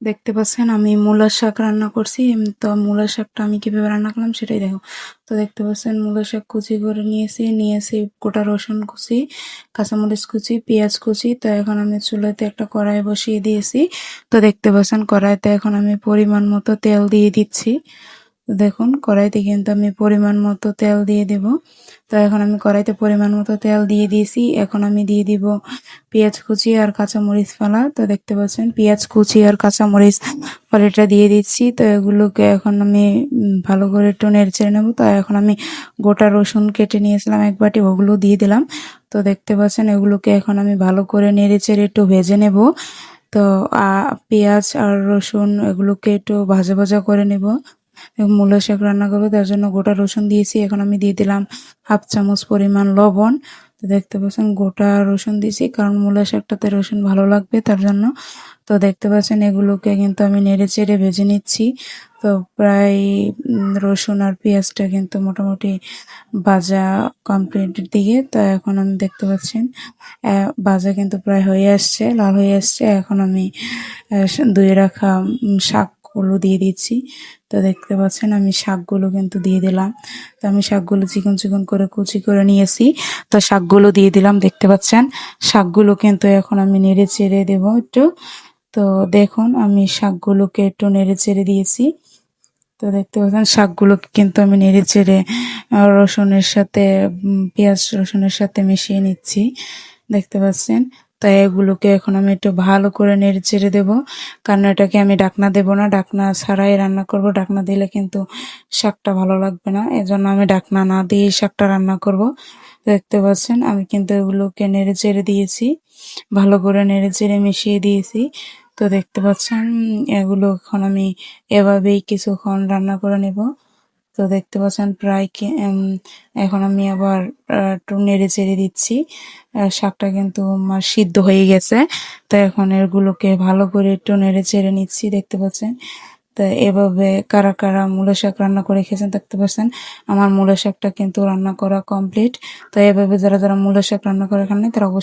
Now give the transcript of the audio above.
দেখতে পাচ্ছেন আমি মূলার শাক রান্না করছি। তো মূলার শাকটা আমি কিভাবে রান্না করলাম সেটাই দেখো। তো দেখতে পাচ্ছেন মূলার শাক কুচি করে নিয়েছি গোটা রসুন কুচি, কাঁচামরিচ কুচি, পেঁয়াজ কুচি। তো এখন আমি চুলাতে একটা কড়াই বসিয়ে দিয়েছি। তো দেখতে পাচ্ছেন কড়াইতে এখন আমি পরিমাণ মতো তেল দিয়ে দিচ্ছি। তো দেখুন কড়াইতে কিন্তু আমি পরিমাণ মতো তেল দিয়ে দেব। তো এখন আমি কড়াইতে পরিমাণ মতো তেল দিয়ে দিয়েছি। এখন আমি দিয়ে দিব পেঁয়াজ কুচি আর কাঁচামরিচ ফালা। তো দেখতে পাচ্ছেন পেঁয়াজ কুচি আর কাঁচামরিচ ফালিটা দিয়ে দিচ্ছি। তো এগুলোকে এখন আমি ভালো করে একটু নেড়ে নেবো। তো এখন আমি গোটা রসুন কেটে নিয়েছিলাম এক বাটি, ওগুলো দিয়ে দিলাম। তো দেখতে পাচ্ছেন এগুলোকে এখন আমি ভালো করে নেড়ে একটু ভেজে নেব। তো পেঁয়াজ আর রসুন এগুলোকে একটু ভাজা ভাজা করে নেব। মূলা শাক রান্না করবো তার জন্য গোটা রসুন দিয়েছি। এখন আমি দিয়ে দিলাম 1/2 চামচ পরিমাণ লবণ। তো দেখতে পাচ্ছেন গোটা রসুন দিয়েছি কারণ মূলা শাকটাতে রসুন ভালো লাগবে তার জন্য। তো দেখতে পাচ্ছেন এগুলোকে কিন্তু আমি নেড়ে চেড়ে ভেজে নিচ্ছি। তো প্রায় রসুন আর পেঁয়াজটা কিন্তু মোটামুটি ভাজা কমপ্লিটের দিকে। তো এখন আমি দেখতে পাচ্ছেন ভাজা কিন্তু প্রায় হয়ে আসছে, লাল হয়ে আসছে। এখন আমি ধুয়ে রাখা শাকগুলো দিয়ে দিচ্ছি। তো দেখতে পাচ্ছেন আমি শাকগুলো কিন্তু দিয়ে দিলাম। তো আমি শাকগুলো চিকন চিকন করে কুচি করে নিয়েছি। তো শাকগুলো দিয়ে দিলাম। দেখতে পাচ্ছেন শাকগুলো কিন্তু এখন আমি নেড়ে চেড়ে দেবো একটু। তো দেখুন আমি শাকগুলোকে একটু নেড়ে চেড়ে দিয়েছি। তো দেখতে পাচ্ছেন শাকগুলোকে কিন্তু আমি নেড়ে চেড়ে রসুনের সাথে পেঁয়াজ রসুনের সাথে মিশিয়ে নিচ্ছি। দেখতে পাচ্ছেন। তাই এগুলোকে এখন আমি একটু ভালো করে নেড়ে চেড়ে দেবো, কারণ এটাকে আমি ডাকনা দেবো না, ডাকনা ছাড়াই রান্না করব। ডাকনা দিলে কিন্তু শাকটা ভালো লাগবে না, এজন্য আমি ডাকনা না দিয়ে শাকটা রান্না করব। দেখতে পাচ্ছেন আমি কিন্তু এগুলোকে নেড়ে চেড়ে দিয়েছি, ভালো করে নেড়ে চেড়ে মিশিয়ে দিয়েছি। তো দেখতে পাচ্ছেন এগুলো এখন আমি এভাবেই কিছুক্ষণ রান্না করে নেব। তো দেখতে পাচ্ছেন প্রায় এখন আমি আবার একটু নেড়ে চেড়ে দিচ্ছি। শাকটা কিন্তু আমার সিদ্ধ হয়ে গেছে। তো এখন এগুলোকে ভালো করে একটু নেড়ে চেড়ে নিচ্ছি। দেখতে পাচ্ছেন তো এভাবে কারা কারা মূলা শাক রান্না করে খেয়েছেন দেখতে পাচ্ছেন আমার মূলা শাকটা কিন্তু রান্না করা কমপ্লিট। তো এভাবে যারা যারা মূলা শাক রান্না করে খান তারা অবশ্যই